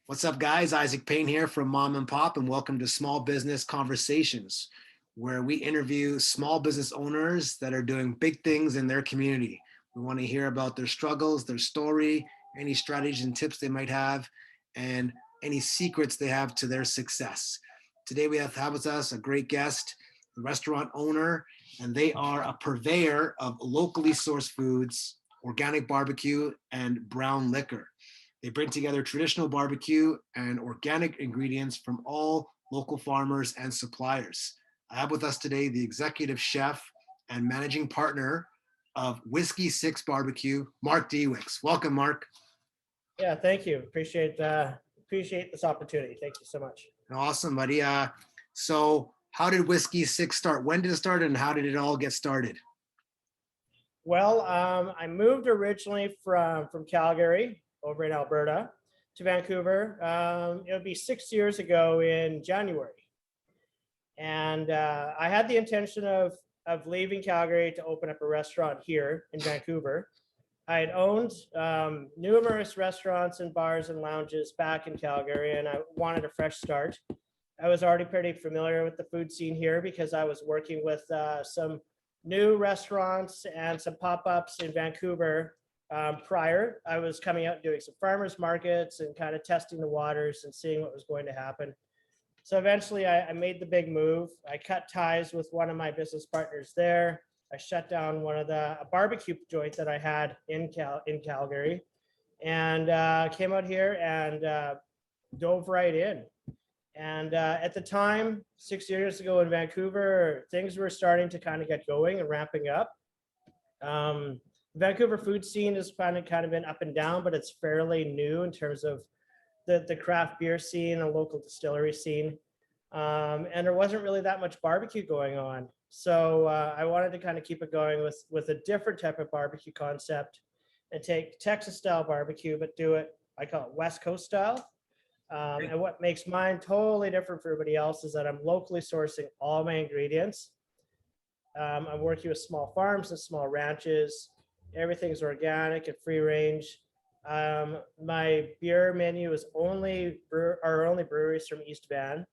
What's up, guys? Isaac Payne here from Mom and Pop, and welcome to Small Business Conversations, where we interview small business owners that are doing big things in their community. We want to hear about their struggles, their story, any strategies and tips they might have, and any secrets they have to their success. Today, we have with us a great guest, the restaurant owner, and they are a purveyor of locally sourced foods, organic barbecue, and brown liquor. They bring together traditional barbecue and organic ingredients from all local farmers and suppliers. I have with us today the executive chef and managing partner of Whiskey Six BBQ, Marc D. Wicks. Welcome, Marc. Yeah, thank you. Appreciate this opportunity. Thank you so much. Awesome, buddy. So how did Whiskey Six start? When did it start and how did it all get started? Well, I moved originally from Calgary over in Alberta to Vancouver. It would be 6 years ago in January. And I had the intention of leaving Calgary to open up a restaurant here in Vancouver. I had owned numerous restaurants and bars and lounges back in Calgary, and I wanted a fresh start. I was already pretty familiar with the food scene here because I was working with some new restaurants and some pop-ups in Vancouver. Prior, I was coming out and doing some farmers markets and kind of testing the waters and seeing what was going to happen. So eventually I made the big move. I cut ties with one of my business partners there. I shut down a barbecue joint that I had in Calgary, and came out here and dove right in. And at the time, 6 years ago in Vancouver, things were starting to kind of get going and ramping up. Vancouver food scene has kind of been up and down, but it's fairly new in terms of the craft beer scene and local distillery scene. And there wasn't really that much barbecue going on. So I wanted to kind of keep it going with a different type of barbecue concept and take Texas style barbecue, but do it, I call it West Coast style. And what makes mine totally different for everybody else is that I'm locally sourcing all my ingredients. I'm working with small farms and small ranches. Everything's organic and free range. My beer menu is only breweries from East Van.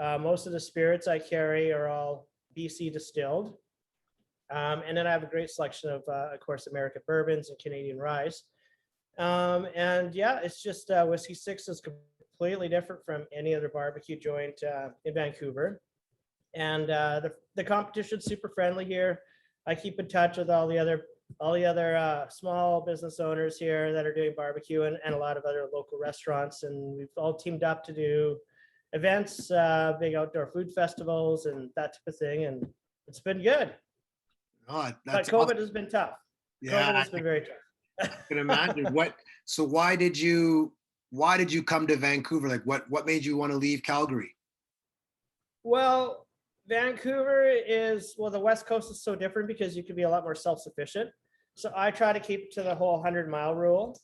Most of the spirits I carry are all BC distilled. And then I have a great selection of course, American bourbons and Canadian ryes. And yeah, it's just Whiskey Six is completely different from any other barbecue joint in Vancouver. And the competition's super friendly here. I keep in touch with all the other small business owners here that are doing barbecue and a lot of other local restaurants. And we've all teamed up to do events, big outdoor food festivals and that type of thing. And it's been good. Oh, but COVID has been tough. Yeah, COVID has been very tough. I can imagine. So why did you come to Vancouver? Like what made you want to leave Calgary? Well, Vancouver the West Coast is so different because you can be a lot more self-sufficient. So I try to keep to the whole 100-mile rule.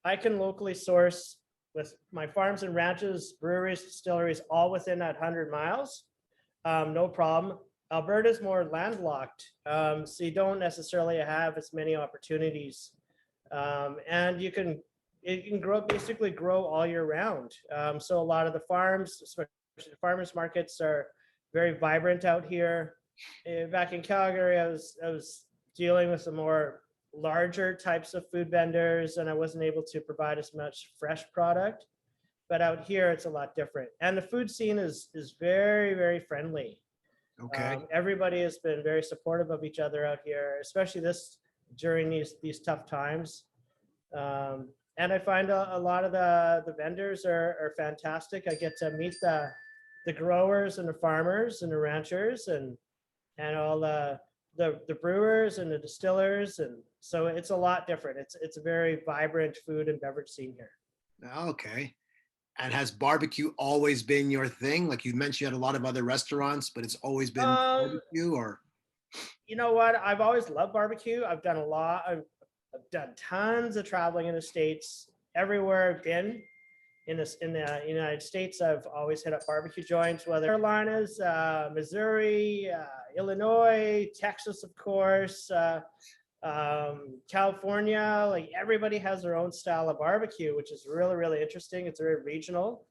I can locally source with my farms and ranches, breweries, distilleries, all within that 100 miles. No problem. Alberta's more landlocked, so you don't necessarily have as many opportunities. And you can basically grow all year round. So a lot of the farms, especially the farmers markets, are very vibrant out here. Back in Calgary, I was dealing with some more larger types of food vendors, and I wasn't able to provide as much fresh product. But out here, it's a lot different. And the food scene is very, very friendly. Okay. Everybody has been very supportive of each other out here, especially during these tough times. And I find a lot of the vendors are fantastic. I get to meet the growers and the farmers and the ranchers and all the brewers and the distillers. And so it's a lot different. It's a very vibrant food and beverage scene here. Okay. And has barbecue always been your thing? Like you mentioned, you had a lot of other restaurants, but it's always been barbecue, or? You know what? I've always loved barbecue. I've done a lot. I've done tons of traveling in the States. Everywhere I've been in the United States, I've always hit up barbecue joints, whether Carolinas, Missouri, Illinois, Texas, of course, California, like everybody has their own style of barbecue, which is really, really interesting. It's very regional.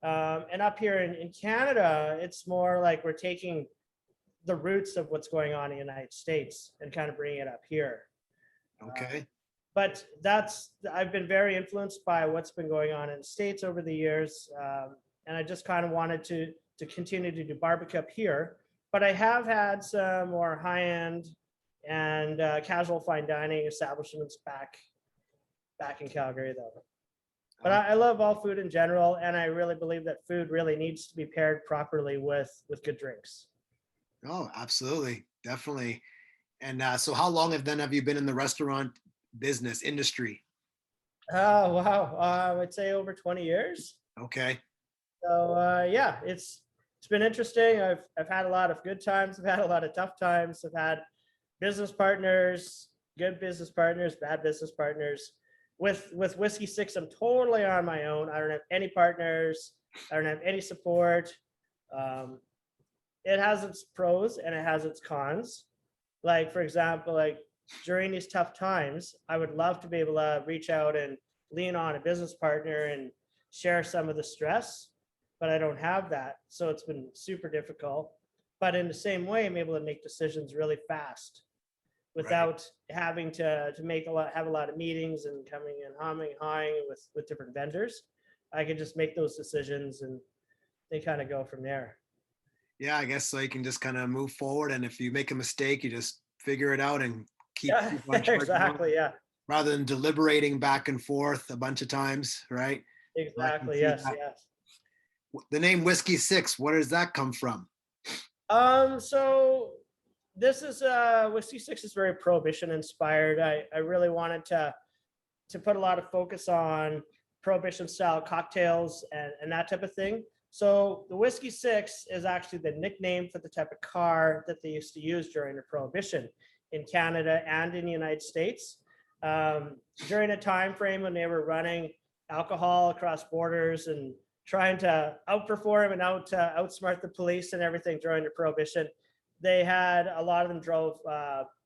And up here in Canada, it's more like we're taking the roots of what's going on in the United States and kind of bringing it up here. Okay. But I've been very influenced by what's been going on in the States over the years. And I just kind of wanted to continue to do barbecue up here. But I have had some more high-end and casual fine dining establishments back in Calgary, though. But I love all food in general, and I really believe that food really needs to be paired properly with good drinks. Oh, absolutely. Definitely. And so how long have you been in the restaurant business industry? Oh, wow. I'd say over 20 years. Okay. So yeah, it's been interesting. I've had a lot of good times. I've had a lot of tough times. I've had business partners, good business partners, bad business partners. With Whiskey Six, I'm totally on my own. I don't have any partners. I don't have any support. It has its pros and it has its cons. Like, for example, like during these tough times, I would love to be able to reach out and lean on a business partner and share some of the stress, but I don't have that. So it's been super difficult. But in the same way, I'm able to make decisions really fast without having to have a lot of meetings and coming and hawing with different vendors. I can just make those decisions and they kind of go from there. Yeah, I guess so you can just kind of move forward. And if you make a mistake, you just figure it out and keep Yeah, on charging on, exactly. Yeah, rather than deliberating back and forth a bunch of times, right? So I can exactly. see Yes, that. yes. The name Whiskey Six, where does that come from? So this is Whiskey Six is very prohibition inspired. I really wanted to put a lot of focus on prohibition style cocktails and that type of thing. So the Whiskey Six is actually the nickname for the type of car that they used to use during the prohibition in Canada and in the United States. During a time frame when they were running alcohol across borders and trying to outperform and outsmart the police and everything during the prohibition, they had a lot of them drove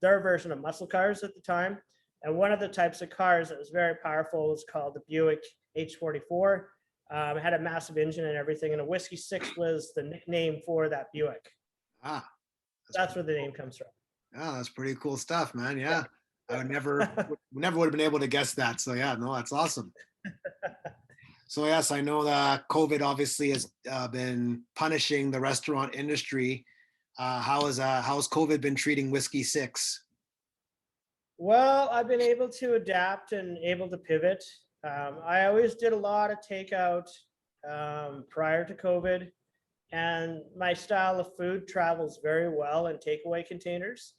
their version of muscle cars at the time. And one of the types of cars that was very powerful was called the Buick H44. It had a massive engine and everything, and a Whiskey Six was the nickname for that Buick. Ah, That's where the name comes from. oh, that's pretty cool stuff, man. Yeah. I would never would have been able to guess that. So yeah, no, that's awesome. So yes, I know that COVID obviously has been punishing the restaurant industry. How's COVID been treating Whiskey Six? Well, I've been able to adapt and able to pivot. I always did a lot of takeout prior to COVID, and my style of food travels very well in takeaway containers.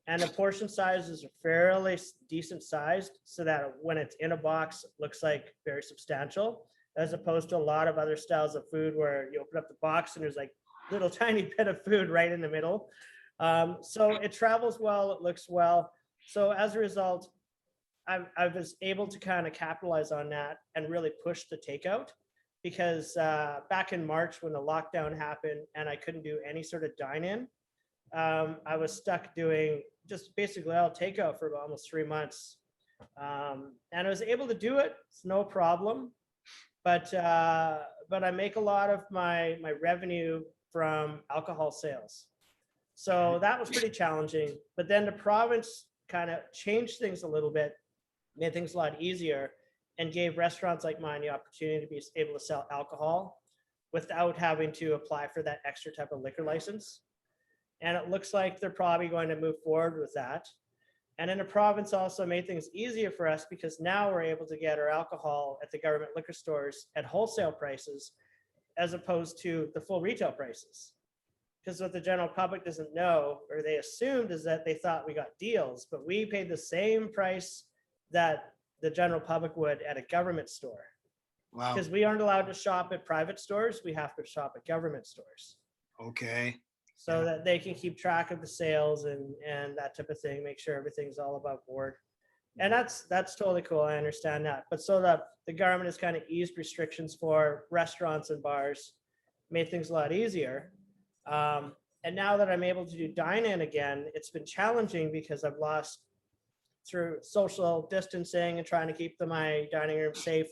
And the portion sizes are fairly decent sized so that when it's in a box, it looks like very substantial, as opposed to a lot of other styles of food where you open up the box and there's like little tiny bit of food right in the middle. So it travels well, it looks well. So as a result, I was able to kind of capitalize on that and really push the takeout because back in March when the lockdown happened and I couldn't do any sort of dine-in, I was stuck doing just basically all takeout for almost 3 months. And I was able to do it. It's no problem. But I make a lot of my revenue from alcohol sales. So that was pretty challenging. But then the province kind of changed things a little bit, made things a lot easier, and gave restaurants like mine the opportunity to be able to sell alcohol without having to apply for that extra type of liquor license. And it looks like they're probably going to move forward with that. And then the province also made things easier for us because now we're able to get our alcohol at the government liquor stores at wholesale prices as opposed to the full retail prices. Because what the general public doesn't know, or they assumed, is that they thought we got deals, but we paid the same price that the general public would at a government store. Wow. Because we aren't allowed to shop at private stores, we have to shop at government stores. Okay. So that they can keep track of the sales and that type of thing, make sure everything's all above board. And that's totally cool. I understand that. But so that the government has kind of eased restrictions for restaurants and bars, made things a lot easier. And now that I'm able to do dine-in again, it's been challenging because I've lost through social distancing and trying to keep my dining room safe,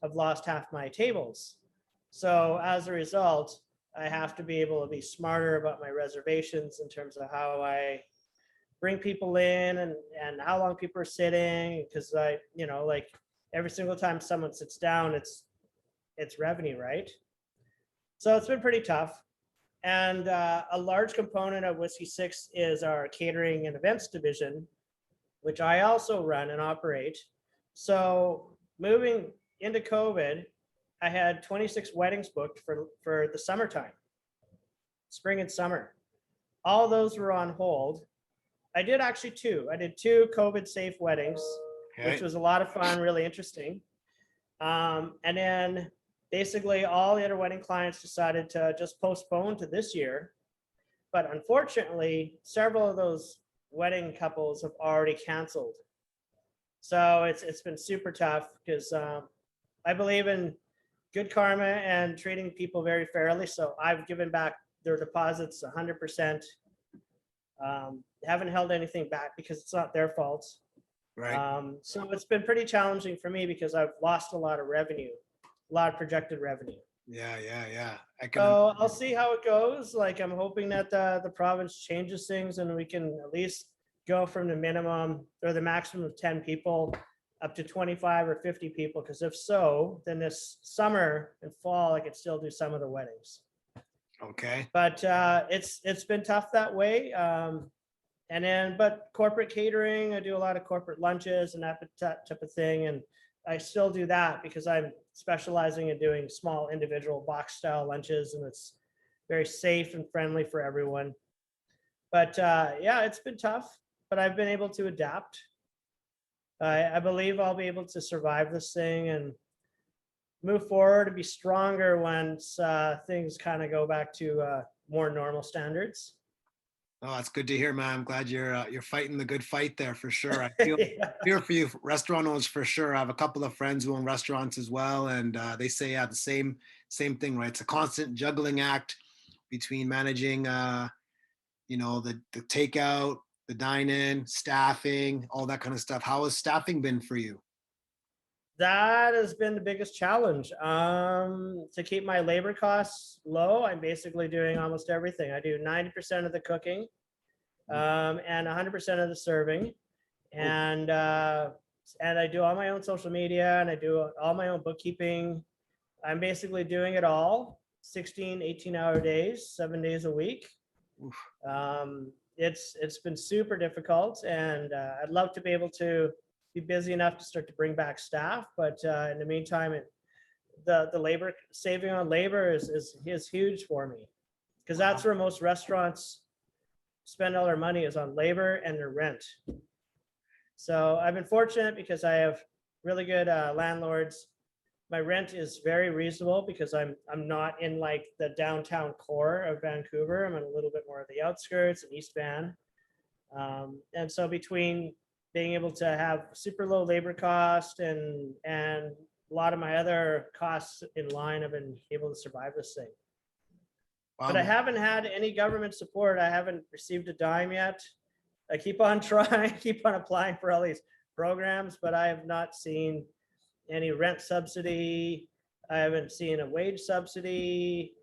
I've lost half my tables. So as a result, I have to be able to be smarter about my reservations in terms of how I bring people in and how long people are sitting. Because like every single time someone sits down, it's revenue, right? So it's been pretty tough. And a large component of Whiskey Six is our catering and events division, which I also run and operate. So moving into COVID, I had 26 weddings booked for the summertime, spring and summer. All those were on hold. I did actually two. I did two COVID safe weddings, which was a lot of fun, really interesting. And then basically all the other wedding clients decided to just postpone to this year. But unfortunately, several of those wedding couples have already canceled. So it's been super tough because I believe in good karma and treating people very fairly. So I've given back their deposits 100%. Haven't held anything back because it's not their fault. Right. So it's been pretty challenging for me because I've lost a lot of revenue, a lot of projected revenue. Yeah. So I'll see how it goes. Like I'm hoping that the province changes things and we can at least go from the minimum or the maximum of 10 people up to 25 or 50 people. Because if so, then this summer and fall, I could still do some of the weddings. Okay. But it's been tough that way. But corporate catering, I do a lot of corporate lunches and that type of thing. And I still do that because I'm specializing in doing small individual box style lunches, and it's very safe and friendly for everyone. But it's been tough, but I've been able to adapt. I believe I'll be able to survive this thing and move forward and be stronger once things kind of go back to more normal standards. Oh, that's good to hear, man. I'm glad you're fighting the good fight there for sure. I feel Yeah. here for you, restaurant owners for sure. I have a couple of friends who own restaurants as well, and they say the same thing, right? It's a constant juggling act between managing, the takeout, the dine-in, staffing, all that kind of stuff. How has staffing been for you? That has been the biggest challenge. To keep my labor costs low, I'm basically doing almost everything. I do 90% of the cooking and 100% of the serving. And I do all my own social media and I do all my own bookkeeping. I'm basically doing it all 16, 18-hour days, 7 days a week. It's been super difficult, and I'd love to be able to be busy enough to start to bring back staff. But in the meantime, the labor saving on labor is huge for me, because that's where most restaurants spend all their money, is on labor and their rent. So I've been fortunate because I have really good landlords. My rent is very reasonable because I'm not in like the downtown core of Vancouver. I'm in a little bit more of the outskirts and East Van. And so between being able to have super low labor cost and a lot of my other costs in line, I've been able to survive this thing. But I haven't had any government support. I haven't received a dime yet. I keep on trying, keep on applying for all these programs, but I have not seen any rent subsidy. I haven't seen a wage subsidy.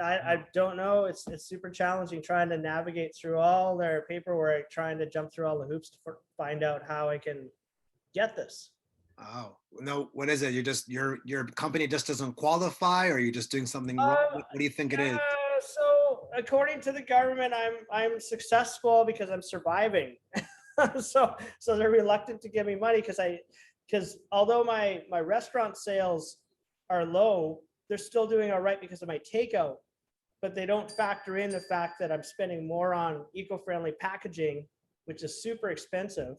I don't know. It's super challenging trying to navigate through all their paperwork, trying to jump through all the hoops to find out how I can get this. Oh, no, what is it? Your company just doesn't qualify, or you're just doing something wrong? What do you think it is? So according to the government, I'm successful because I'm surviving. so they're reluctant to give me money because although my restaurant sales are low, they're still doing all right because of my takeout, but they don't factor in the fact that I'm spending more on eco-friendly packaging, which is super expensive.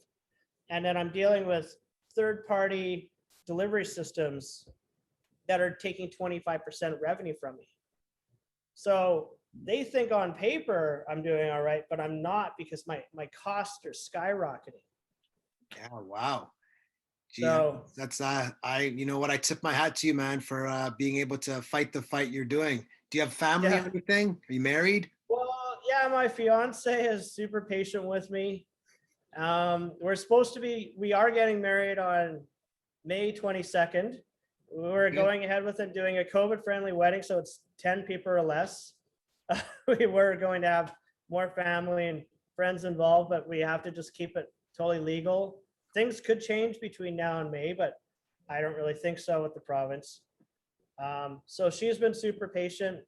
And then I'm dealing with third-party delivery systems that are taking 25% revenue from me. So they think on paper I'm doing all right, but I'm not, because my costs are skyrocketing. Yeah, wow. Gee, So that's you know what, I tip my hat to you, man, for being able to fight the fight you're doing. Do you have family or anything? Are you married? Well, yeah, my fiance is super patient with me. We are getting married on May 22nd. We're Okay. going ahead with it, doing a COVID friendly wedding. So it's 10 people or less. We were going to have more family and friends involved, but we have to just keep it totally legal. Things could change between now and May, but I don't really think so with the province. So she's been super patient.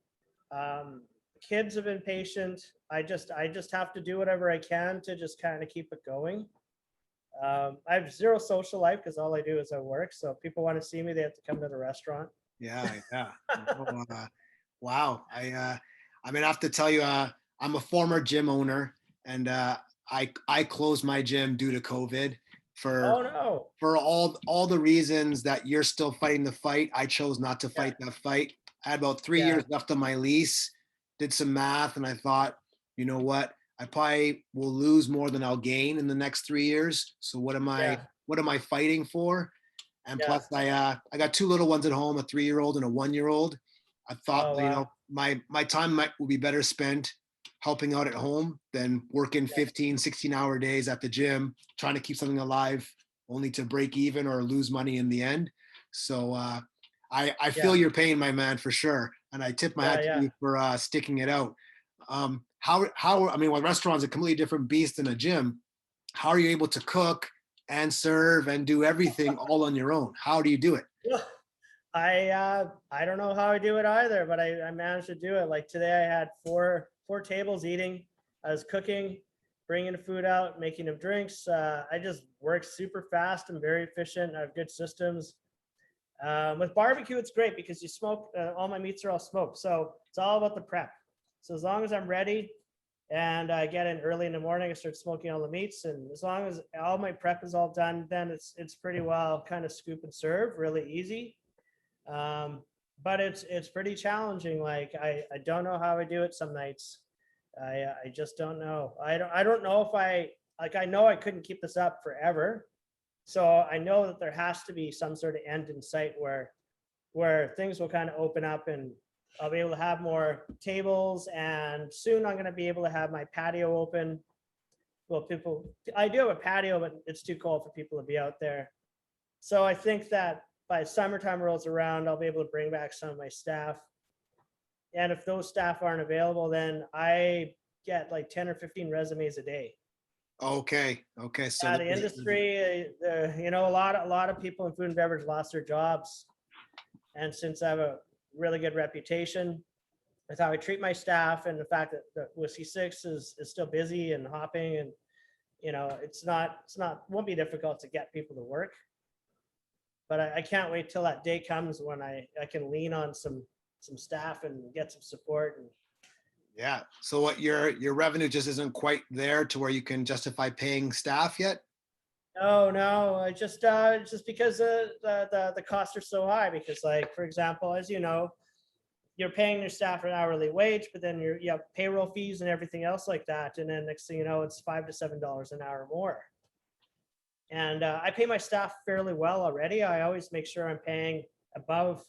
Kids have been patient. I just have to do whatever I can to just kind of keep it going. I have zero social life because all I do is I work. So if people want to see me, they have to come to the restaurant. Yeah, yeah. No, wow. I mean, I have to tell you, I'm a former gym owner, and I closed my gym due to COVID Oh for no. all the reasons that you're still fighting the fight. I chose not to Yeah. fight that fight. I had about 3 years Yeah. left on my lease. Did some math, and I thought, you know what? I probably will lose more than I'll gain in the next 3 years. So Yeah. what am I fighting for? And Yeah. plus, I got two little ones at home, a 3-year-old and a 1-year-old. I thought, Oh you wow. know, my time will be better spent helping out at home than working Yeah. 15, 16-hour days at the gym, trying to keep something alive only to break even or lose money in the end. So I Yeah. feel your pain, my man, for sure. And I tip my Yeah. hat to Yeah. you for sticking it out. I mean, well, restaurant's a completely different beast than a gym. How are you able to cook and serve and do everything all on your own? How do you do it? Yeah. I don't know how I do it either, but I managed to do it. Like today, I had four tables eating. I was cooking, bringing food out, making them drinks. I just work super fast and very efficient. I have good systems. With barbecue, it's great because you smoke. All my meats are all smoked, so it's all about the prep. So as long as I'm ready and I get in early in the morning, I start smoking all the meats, and as long as all my prep is all done, then it's pretty well kind of scoop and serve, really easy. Um, but it's pretty challenging. Like I don't know how I do it some nights. I just don't know. I don't know if I know I couldn't keep this up forever. So I know that there has to be some sort of end in sight where things will kind of open up and I'll be able to have more tables, and soon I'm going to be able to have my patio open. Well, I do have a patio, but it's too cold for people to be out there. So I think that by summertime rolls around, I'll be able to bring back some of my staff. And if those staff aren't available, then I get like 10 or 15 resumes a day. Okay. Okay. So The industry, a lot of people in food and beverage lost their jobs. And since I have a really good reputation with how I treat my staff and the fact that the Whiskey Six is still busy and hopping, and won't be difficult to get people to work. But I can't wait till that day comes when I can lean on some staff and get some support. And yeah. So what your revenue just isn't quite there to where you can justify paying staff yet? no, I just because the costs are so high. Because like for example, as you know, you're paying your staff an hourly wage, but then you have payroll fees and everything else like that, and then next thing you know, it's $5 to $7 an hour more. And I pay my staff fairly well already. I always make sure I'm paying above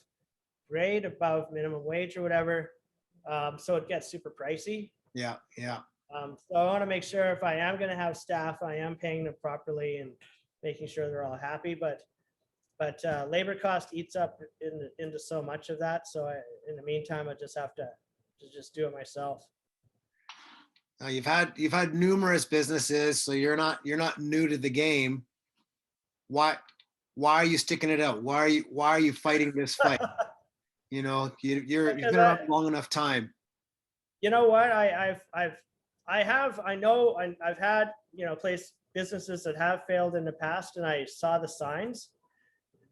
grade, above minimum wage or whatever. So it gets super pricey. Yeah. Yeah. So I want to make sure if I am going to have staff, I am paying them properly and making sure they're all happy. But labor cost eats up into so much of that. So in the meantime, I just have to just do it myself. Now you've had numerous businesses, so you're not new to the game. Why are you sticking it out? Why are you fighting this fight? You've Because been around long enough time. you know what, I've had businesses that have failed in the past, and I saw the signs.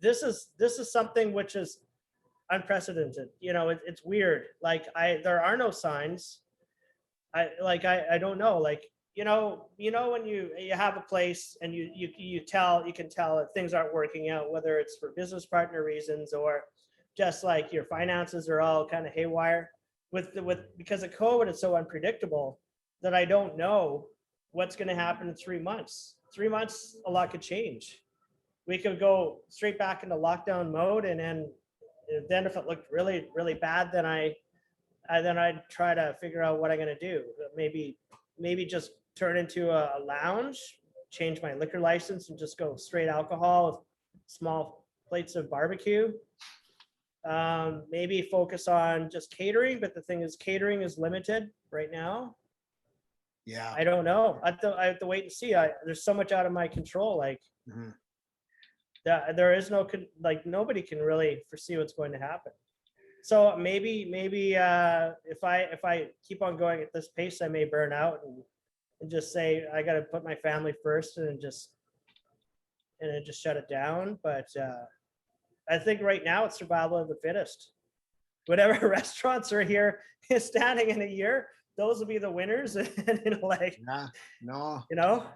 This is something which is unprecedented. It's weird. Like there are no signs. I don't know. Like when you have a place and you can tell that things aren't working out, whether it's for business partner reasons or just like your finances are all kind of haywire. Because of COVID, it's so unpredictable that I don't know what's going to happen in 3 months. 3 months, a lot could change. We could go straight back into lockdown mode, and then if it looked really really bad, then I'd try to figure out what I'm going to do. Maybe just turn into a lounge change my liquor license and just go straight alcohol with small plates of barbecue. Maybe focus on just catering, but the thing is catering is limited right now. Yeah. I don't know. I have to wait and see. There's so much out of my control. Like Mhm. there is no, like nobody can really foresee what's going to happen. So maybe if I keep on going at this pace, I may burn out and just say I got to put my family first and then just shut it down. But I think right now it's survival of the fittest. Whatever restaurants are here standing in a year, those will be the winners. And like Yeah. No. you know,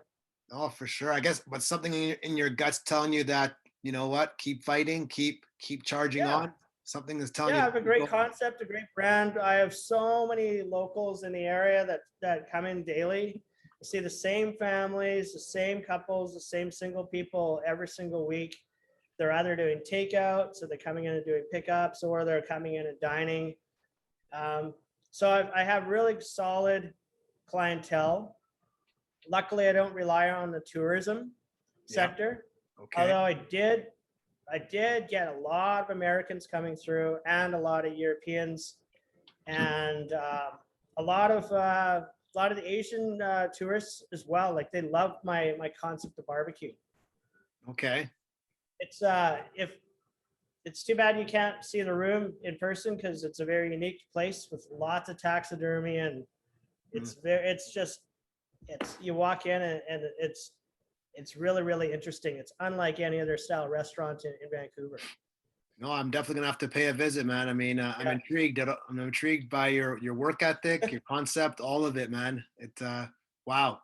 Oh, for sure. I guess, but something in your guts telling you that, you know what, keep fighting, keep charging yeah, on. Something is telling yeah. you I to have a keep great going. concept, a great brand. I have so many locals in the area that come in daily. I see the same families, the same couples, the same single people every single week. They're either doing takeout, so they're coming in and doing pickups, or they're coming in and dining. So I have really solid clientele. Luckily, I don't rely on the tourism Yeah. sector, Okay. although I did get a lot of Americans coming through and a lot of Europeans and a lot of the Asian tourists as well. Like they love my concept of barbecue. Okay. It's if it's too bad you can't see the room in person because it's a very unique place with lots of taxidermy and it's you walk in and it's really interesting. It's unlike any other style restaurant in Vancouver. No, I'm definitely gonna have to pay a visit, man. I mean, I'm Yeah. intrigued. I'm intrigued by your work ethic, your concept, all of it, man. Wow.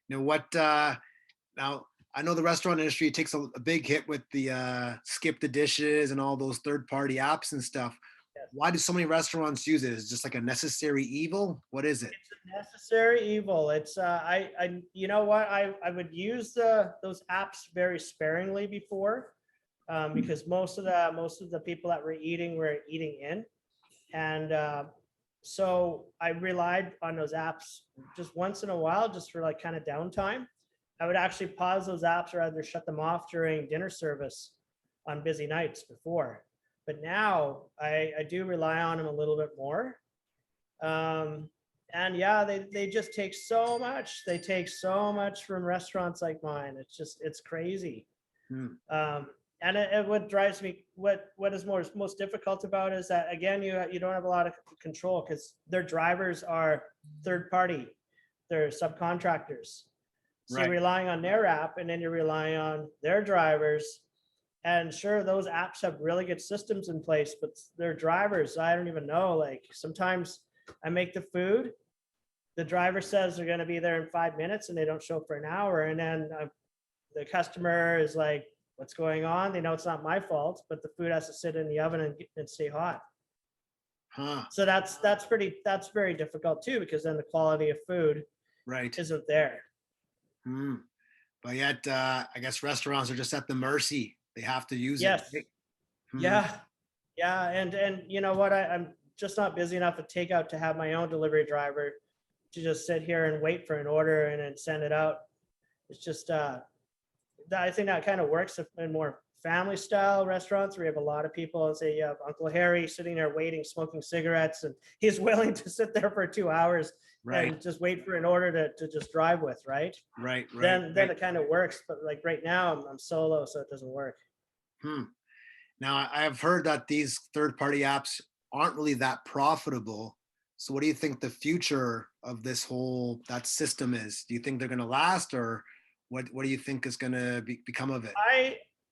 You know what? Now I know the restaurant industry takes a big hit with the skip the dishes and all those third party apps and stuff. Yes. Why do so many restaurants use it? Is it just like a necessary evil? What is it? It's a necessary evil. It's I you know what I would use those apps very sparingly before, because most of the people that were eating in, and so I relied on those apps just once in a while, just for like kind of downtime. I would actually pause those apps or either shut them off during dinner service on busy nights before. But now I do rely on them a little bit more. And yeah, they just take so much. They take so much from restaurants like mine. It's crazy. Hmm. And what drives me, what is most difficult about it is that again, you don't have a lot of control because their drivers are third party, they're subcontractors. So you're Right. relying on their app, and then you're relying on their drivers. And sure, those apps have really good systems in place, but their drivers, I don't even know. Like sometimes I make the food, the driver says they're going to be there in 5 minutes, and they don't show up for an hour, and then the customer is like, what's going on? They know it's not my fault, but the food has to sit in the oven and stay hot. Huh. So that's very difficult too, because then the quality of food Right. isn't there. Hmm. But yet, I guess restaurants are just at the mercy. They have to use it. Yes. Hmm. Yeah. And you know what? I'm just not busy enough at takeout to have my own delivery driver to just sit here and wait for an order and then send it out. It's just I think that kind of works in more family style restaurants where you have a lot of people. Say you have Uncle Harry sitting there waiting, smoking cigarettes, and he's willing to sit there for 2 hours Right. and just wait for an order to just drive with, right? Right. Then Right. it kind of works. But like right now, I'm solo, so it doesn't work. Hmm. Now, I've heard that these third-party apps aren't really that profitable. So, what do you think the future of this whole that system is? Do you think they're going to last, or what do you think is going to become of it?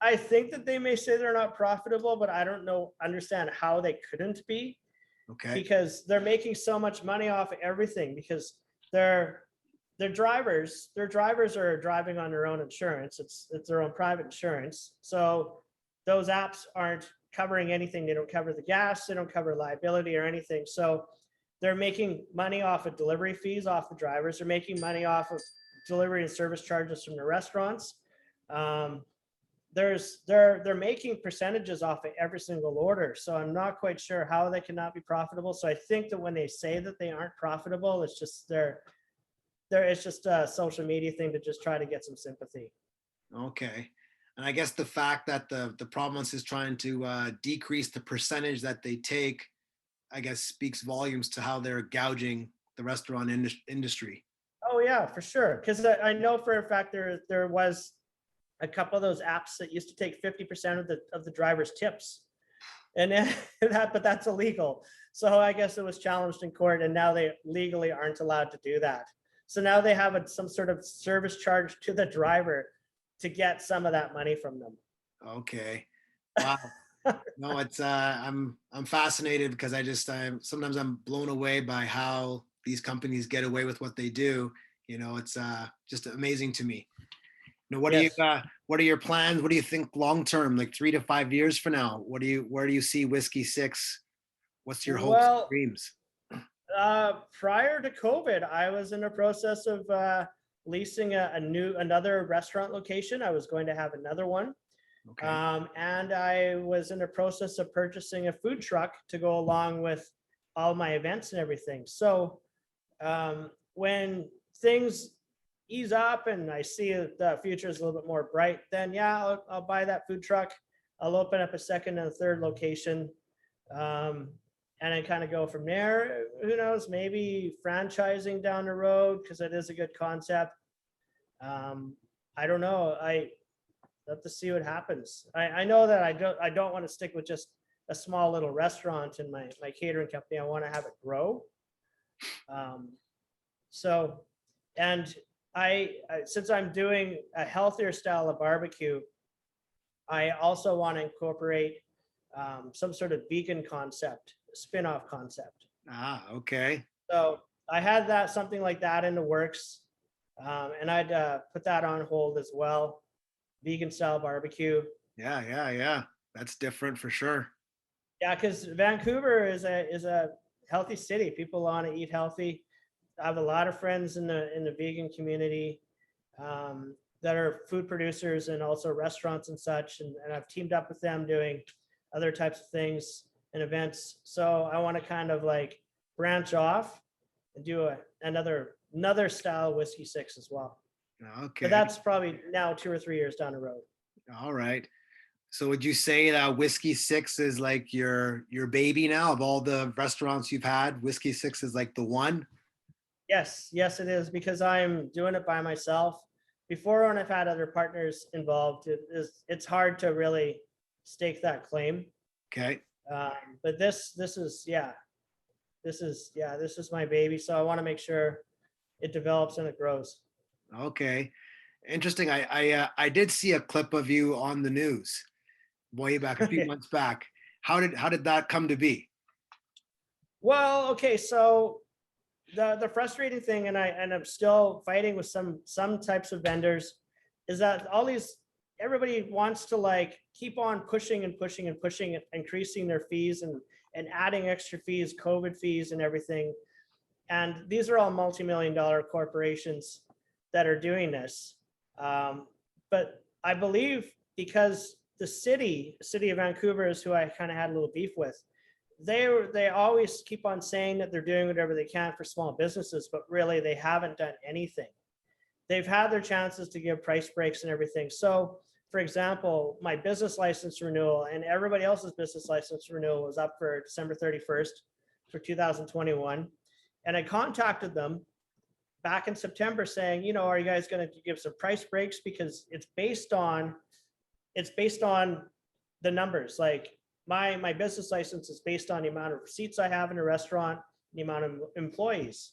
I think that they may say they're not profitable, but I don't understand how they couldn't be, Okay. because they're making so much money off of everything, because their drivers are driving on their own insurance. It's their own private insurance. So those apps aren't covering anything. They don't cover the gas, they don't cover liability or anything. So they're making money off of delivery fees off the drivers. They're making money off of delivery and service charges from the restaurants. They're making percentages off of every single order. So I'm not quite sure how they cannot be profitable. So I think that when they say that they aren't profitable, it's just they're it's just a social media thing to just try to get some sympathy. Okay. And I guess the fact that the province is trying to decrease the percentage that they take, I guess, speaks volumes to how they're gouging the restaurant industry. Oh yeah, for sure. Because I know for a fact there was a couple of those apps that used to take 50% of the driver's tips, and but that's illegal. So I guess it was challenged in court, and now they legally aren't allowed to do that. So now they have some sort of service charge to the driver to get some of that money from them. Okay. Wow. No, it's I'm fascinated because I'm sometimes I'm blown away by how these companies get away with what they do. It's just amazing to me. Yes. What are your plans? What do you think long term, like 3 to 5 years from now? Where do you see Whiskey Six? What's your hopes and Well, dreams? prior to COVID, I was in the process of leasing another restaurant location. I was going to have another one. Okay. And I was in the process of purchasing a food truck to go along with all my events and everything. So when things ease up and I see the future is a little bit more bright, then yeah, I'll buy that food truck. I'll open up a second and a third location. And then kind of go from there. Who knows, maybe franchising down the road because it is a good concept. I don't know. I have to see what happens. I know that I don't want to stick with just a small little restaurant in my catering company. I want to have it grow. So, and I since I'm doing a healthier style of barbecue, I also want to incorporate some sort of vegan concept, spin-off concept. Okay. So I had something like that in the works, and I'd put that on hold as well. Vegan style barbecue. Yeah. That's different for sure. Yeah, because Vancouver is a healthy city. People want to eat healthy. I have a lot of friends in the vegan community that are food producers and also restaurants and such, and I've teamed up with them doing other types of things and events. So I want to kind of like branch off and do another style Whiskey Six as well. Okay. But that's probably now 2 or 3 years down the road. All right. So would you say that Whiskey Six is like your baby now of all the restaurants you've had? Whiskey Six is like the one? Yes, it is, because I'm doing it by myself. Before, when I've had other partners involved, it's hard to really stake that claim. Okay. But this is my baby. So I want to make sure it develops and it grows. Okay. Interesting. I did see a clip of you on the news way back a few months back. How did that come to be? Well, okay, so the frustrating thing, and I'm still fighting with some types of vendors, is that everybody wants to like keep on pushing and pushing and pushing, increasing their fees and adding extra fees, COVID fees and everything. And these are all multi-million-dollar corporations that are doing this. But I believe because the city of Vancouver is who I kind of had a little beef with. They always keep on saying that they're doing whatever they can for small businesses, but really they haven't done anything. They've had their chances to give price breaks and everything. So, for example, my business license renewal and everybody else's business license renewal was up for December 31st for 2021. And I contacted them back in September saying, are you guys going to give some price breaks? Because it's based on the numbers. Like my business license is based on the amount of seats I have in a restaurant, the amount of employees.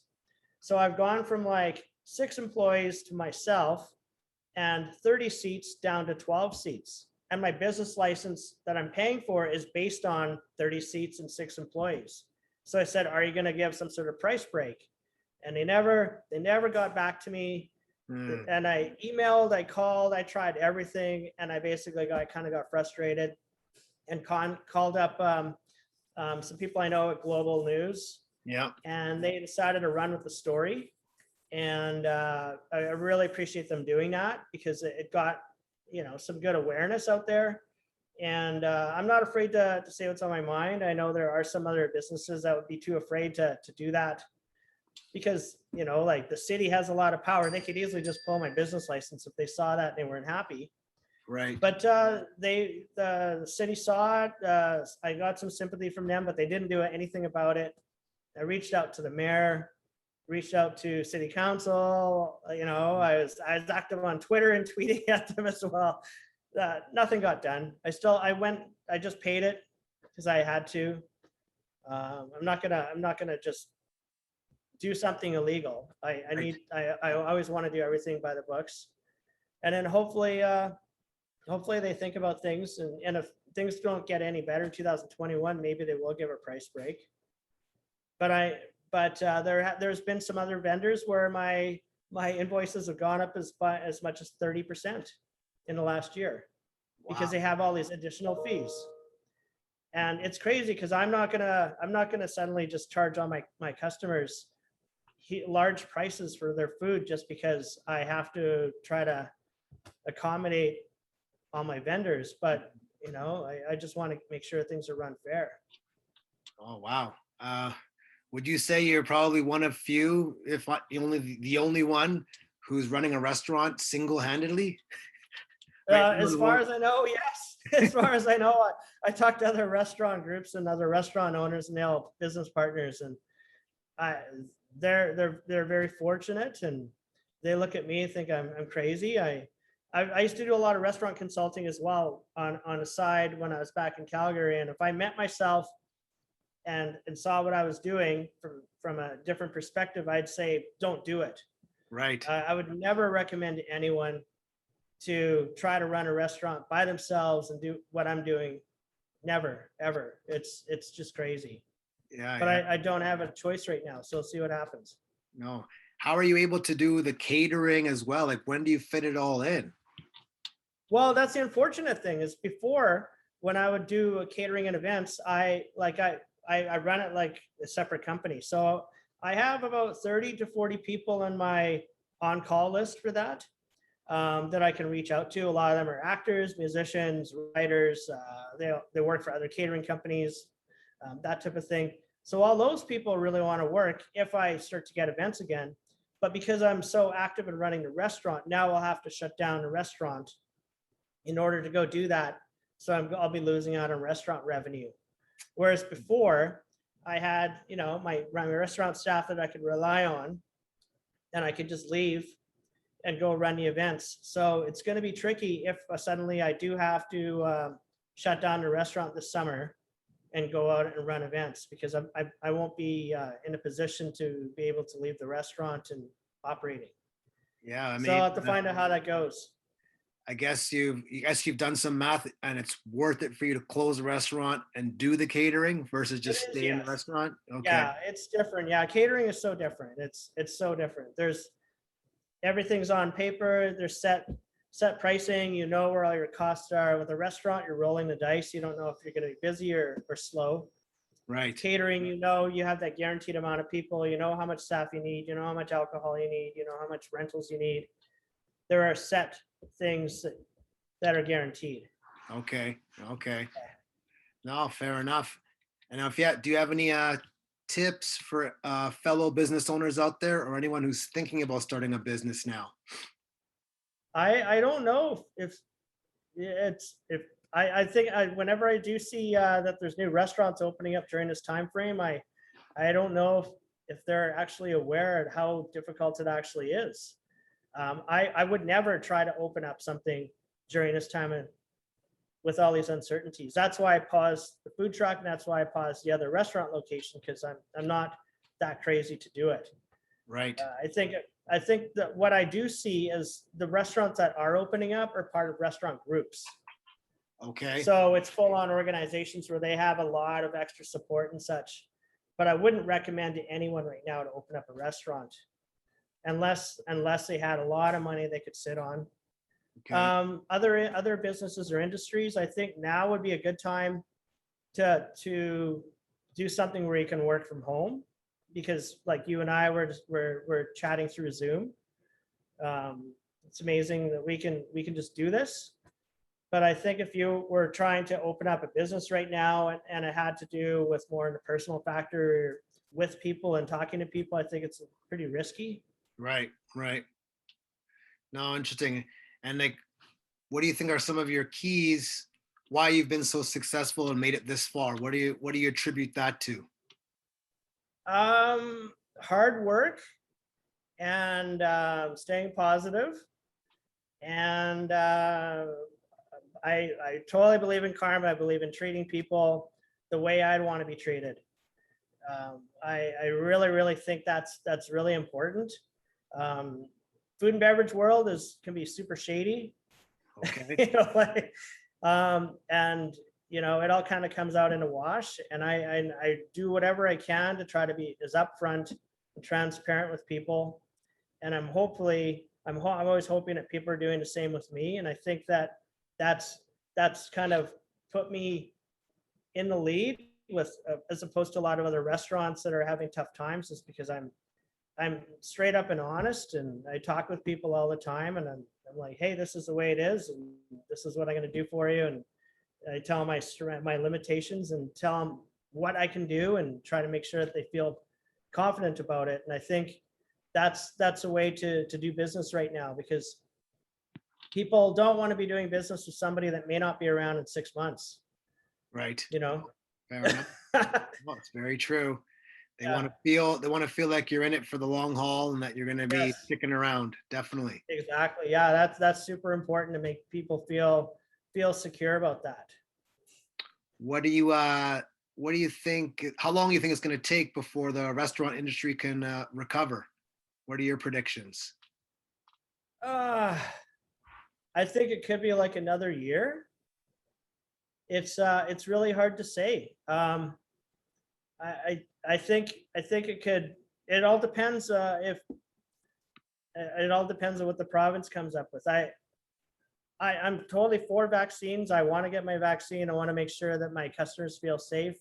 So I've gone from like 6 employees to myself and 30 seats down to 12 seats. And my business license that I'm paying for is based on 30 seats and 6 employees. So I said, are you going to give some sort of price break? And they never got back to me. And I emailed, I called, I tried everything. And I basically got frustrated and called up some people I know at Global News. Yeah. And they decided to run with the story. And I really appreciate them doing that, because it got, some good awareness out there. And I'm not afraid to say what's on my mind. I know there are some other businesses that would be too afraid to do that. because, you know, like the city has a lot of power. They could easily just pull my business license if they saw that and they weren't happy. Right. But the city saw it. I got some sympathy from them, but they didn't do anything about it. I reached out to the mayor, reached out to city council. You know, I was active on Twitter and tweeting at them as well. Nothing got done. I just paid it because I had to. I'm not gonna just do something illegal. I always want to do everything by the books, and then hopefully they think about things, and if things don't get any better in 2021, maybe they will give a price break. But there's been some other vendors where my invoices have gone up as much as 30% in the last year because they have all these additional fees. And it's crazy because I'm not gonna suddenly just charge all my customers large prices for their food just because I have to try to accommodate all my vendors. But you know, I just want to make sure things are run fair. Oh, wow. Would you say you're probably one of few, if not the only one, who's running a restaurant single-handedly? As far as I know, yes. As far as I know, I talk to other restaurant groups and other restaurant owners and they're business partners, and they're very fortunate, and they look at me and think I'm crazy. I used to do a lot of restaurant consulting as well on a side when I was back in Calgary, and if I met myself and saw what I was doing from a different perspective, I'd say don't do it. Right. I would never recommend to anyone to try to run a restaurant by themselves and do what I'm doing. Never, ever. It's just crazy. Yeah. But I don't have a choice right now, so see what happens. No. How are you able to do the catering as well? Like, when do you fit it all in? Well, that's the unfortunate thing is before, when I would do catering and events, I run it like a separate company. So I have about 30 to 40 people on my on-call list for that. That I can reach out to. A lot of them are actors, musicians, writers. They work for other catering companies, that type of thing. So all those people really want to work if I start to get events again. But because I'm so active in running the restaurant, now I'll have to shut down the restaurant in order to go do that. So I'll be losing out on restaurant revenue. Whereas before, I had, you know, my restaurant staff that I could rely on, and I could just leave and go run the events. So it's going to be tricky if suddenly I do have to shut down the restaurant this summer and go out and run events, because I won't be in a position to be able to leave the restaurant and operating. Yeah, I mean, so I'll have to find out how that goes. I guess you've done some math, and it's worth it for you to close the restaurant and do the catering versus just stay in the restaurant. Okay. Yeah, it's different. Yeah, catering is so different. It's so different. Everything's on paper. There's set pricing. You know where all your costs are. With a restaurant, you're rolling the dice. You don't know if you're going to be busy or slow. Right. Catering, you know, you have that guaranteed amount of people. You know how much staff you need. You know how much alcohol you need. You know how much rentals you need. There are set things that are guaranteed. Okay. No, fair enough. And do you have any tips for fellow business owners out there, or anyone who's thinking about starting a business now? I don't know I think whenever I do see that there's new restaurants opening up during this time frame, I don't know if they're actually aware of how difficult it actually is. I would never try to open up something during this time with all these uncertainties. That's why I paused the food truck, and that's why I paused the other restaurant location, because I'm not that crazy to do it. Right. I think that what I do see is the restaurants that are opening up are part of restaurant groups. Okay. So it's full-on organizations where they have a lot of extra support and such. But I wouldn't recommend to anyone right now to open up a restaurant unless they had a lot of money they could sit on. Okay. Other businesses or industries, I think now would be a good time to do something where you can work from home, because like you and I we're chatting through Zoom. It's amazing that we can just do this. But I think if you were trying to open up a business right now and it had to do with more in the personal factor with people and talking to people, I think it's pretty risky. Right, right. No, interesting. And like, what do you think are some of your keys why you've been so successful and made it this far? What do you attribute that to? Hard work and staying positive. And I totally believe in karma. I believe in treating people the way I'd want to be treated. I really, really think that's really important. Um, Food and beverage world can be super shady, Okay. you know, and you know, it all kind of comes out in a wash. And I do whatever I can to try to be as upfront and transparent with people. And I'm always hoping that people are doing the same with me. And I think that that's kind of put me in the lead with as opposed to a lot of other restaurants that are having tough times, just because I'm straight up and honest, and I talk with people all the time, and I'm like, hey, this is the way it is, and this is what I'm going to do for you. And I tell them my limitations and tell them what I can do and try to make sure that they feel confident about it. And I think that's a way to do business right now, because people don't want to be doing business with somebody that may not be around in 6 months, Right. you know? Fair enough. Well, it's very true. They Yeah. want to feel like you're in it for the long haul and that you're going to be Yes, sticking around. Definitely. exactly. Yeah, that's super important to make people feel secure about that. What do you think, how long do you think it's going to take before the restaurant industry can recover? What are your predictions? Uh, I think it could be like another year. It's really hard to say. I think it could. It all depends if it all depends on what the province comes up with. I'm totally for vaccines. I want to get my vaccine. I want to make sure that my customers feel safe.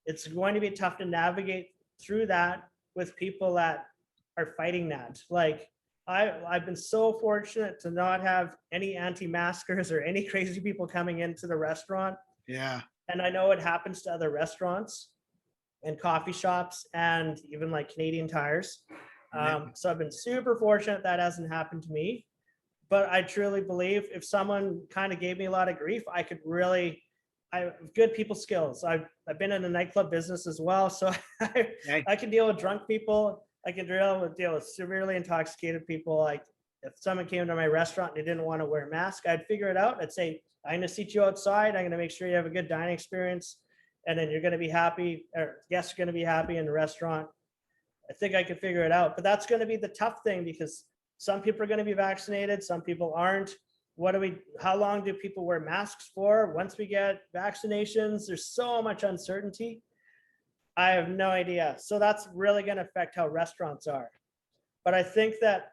It's going to be tough to navigate through that with people that are fighting that. Like I've been so fortunate to not have any anti-maskers or any crazy people coming into the restaurant. Yeah. And I know it happens to other restaurants and coffee shops and even like Canadian Tires. So I've been super fortunate that hasn't happened to me. But I truly believe if someone kind of gave me a lot of grief, I have good people skills. I've been in the nightclub business as well. So Okay. I can deal with drunk people. I can deal with severely intoxicated people. Like if someone came to my restaurant and they didn't want to wear a mask, I'd figure it out. I'd say, I'm going to seat you outside. I'm going to make sure you have a good dining experience. And then you're going to be happy, or guests are going to be happy in the restaurant. I think I could figure it out. But that's going to be the tough thing, because some people are going to be vaccinated, some people aren't. How long do people wear masks for? Once we get vaccinations, there's so much uncertainty. I have no idea. So that's really going to affect how restaurants are. But I think that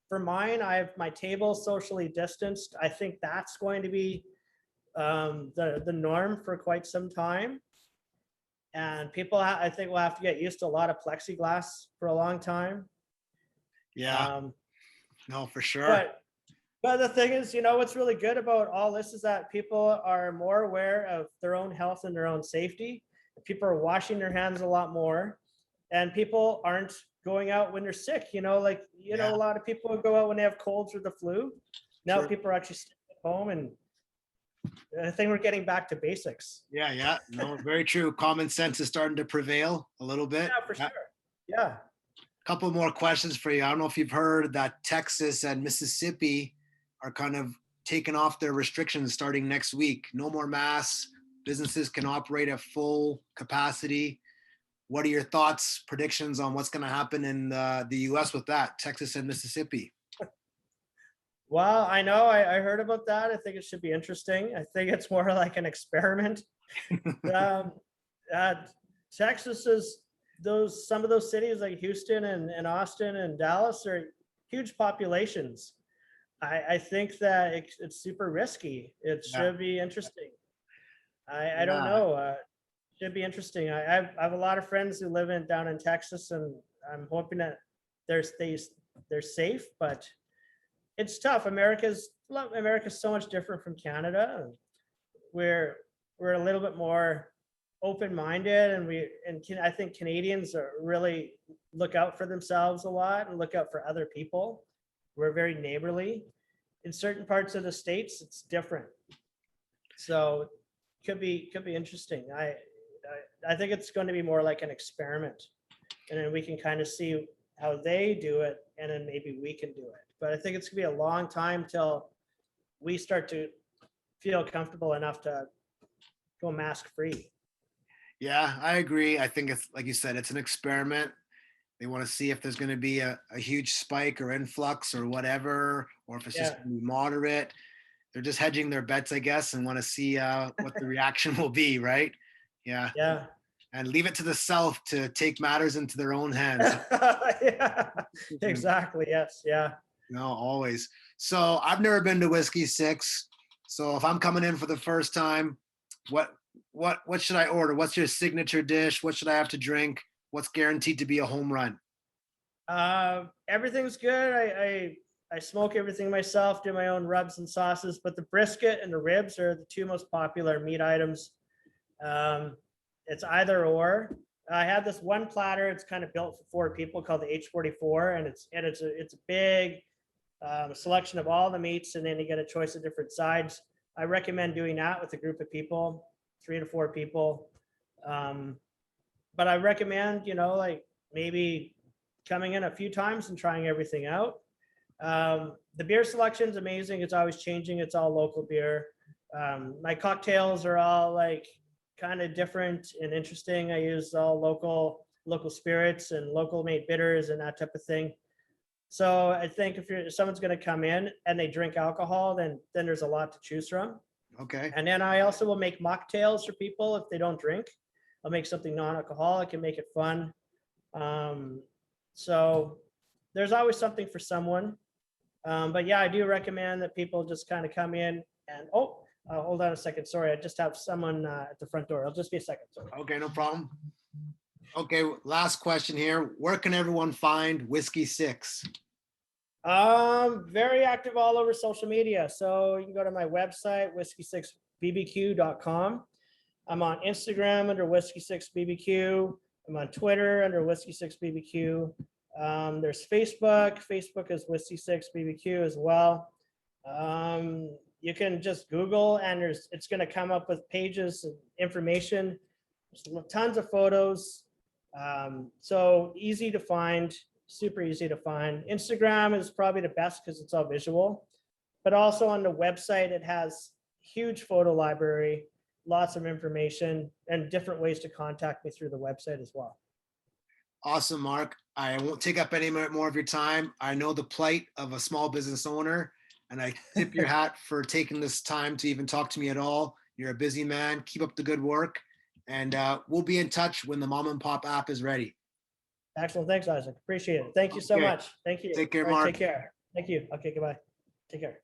for mine, I have my table socially distanced. I think that's going to be the norm for quite some time. And people, I think, will have to get used to a lot of plexiglass for a long time. Yeah. No, for sure. But the thing is, you know, what's really good about all this is that people are more aware of their own health and their own safety. People are washing their hands a lot more, and people aren't going out when they're sick. You know, like, you know, a lot of people go out when they have colds or the flu. Now Sure. people are actually staying at home, and I think we're getting back to basics. Yeah, yeah. No, very true. Common sense is starting to prevail a little bit. Yeah, for sure. Yeah. Couple more questions for you. I don't know if you've heard that Texas and Mississippi are kind of taking off their restrictions starting next week. No more masks. Businesses can operate at full capacity. What are your thoughts, predictions on what's going to happen in the US with that, Texas and Mississippi? Well, I know I heard about that. I think it should be interesting. I think it's more like an experiment. um, Texas is some of those cities like Houston and Austin and Dallas are huge populations. I think that it's super risky. It should be interesting. I don't know. Should be interesting. I have a lot of friends who live down in Texas, and I'm hoping that they're safe. But it's tough. America's so much different from Canada. We're a little bit more open-minded, and I think Canadians are really look out for themselves a lot and look out for other people. We're very neighborly. In certain parts of the States, it's different. So could be interesting. I think it's going to be more like an experiment, and then we can kind of see how they do it, and then maybe we can do it. But I think it's gonna be a long time till we start to feel comfortable enough to go mask free. Yeah, I agree. I think it's like you said, it's an experiment. They want to see if there's going to be a huge spike or influx or whatever, or if it's just Yeah. going to be moderate. They're just hedging their bets, I guess, and want to see what the reaction will be, right? Yeah. Yeah. And leave it to the South to take matters into their own hands. Yeah. Exactly. Yes. Yeah. No, always. So I've never been to Whiskey Six. So if I'm coming in for the first time, what should I order? What's your signature dish? What should I have to drink? What's guaranteed to be a home run? Everything's good. I smoke everything myself, do my own rubs and sauces, but the brisket and the ribs are the two most popular meat items. It's either or. I have this one platter. It's kind of built for 4 people called the H44, and it's a big selection of all the meats, and then you get a choice of different sides. I recommend doing that with a group of people, 3 to 4 people. But I recommend, like maybe coming in a few times and trying everything out. The beer selection is amazing. It's always changing. It's all local beer. My cocktails are all like kind of different and interesting. I use all local spirits and local made bitters and that type of thing. So I think if someone's going to come in and they drink alcohol, then there's a lot to choose from. Okay. And then I also will make mocktails for people if they don't drink. I'll make something non-alcoholic and make it fun. So there's always something for someone. But yeah, I do recommend that people just kind of come in and, hold on a second. Sorry, I just have someone at the front door. It'll just be a second. Sorry. Okay, no problem. Okay, last question here. Where can everyone find Whiskey Six? Very active all over social media. So you can go to my website, whiskey6bbq.com. I'm on Instagram under Whiskey Six BBQ. I'm on Twitter under Whiskey Six BBQ. There's Facebook. Facebook is Whiskey Six BBQ as well. You can just Google and it's going to come up with pages and information. There's tons of photos. So easy to find, super easy to find. Instagram is probably the best because it's all visual, but also on the website, it has huge photo library, lots of information, and different ways to contact me through the website as well. Awesome, Mark. I won't take up any more of your time. I know the plight of a small business owner, and I tip your hat for taking this time to even talk to me at all. You're a busy man. Keep up the good work, and we'll be in touch when the Mom and Pop app is ready. Excellent. Thanks, Isaac. Appreciate it. Thank you so much. Thank you. Take care, All right, Mark. Take care. Thank you. Okay, goodbye. Take care.